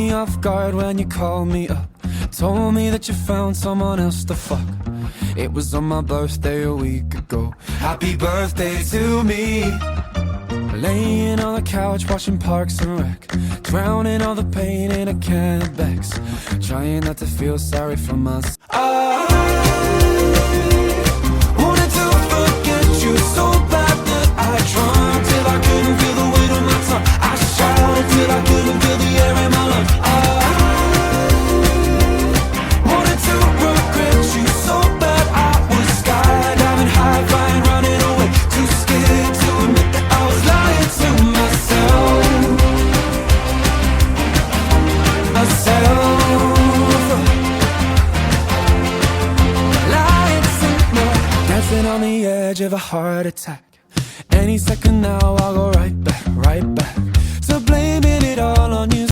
me off guard when you called me up. Told me that you found someone else to fuck. It was on my birthday a week ago. Happy birthday to me. Laying on the couch watching Parks and Rec, drowning all the pain in a can of Becks, trying not to feel sorry for myself. I wanted to forget you so bad that I tried till I couldn't feel the weight of my tongue. I shouted till I couldn't feel the air in my lungs. I wanted to regret you so bad. I was skydiving, high flying, running away, too scared to admit that I was lying to myself. Lying to myself. Dancing on the edge of a heart attack. Any second now I'll go right back, right back.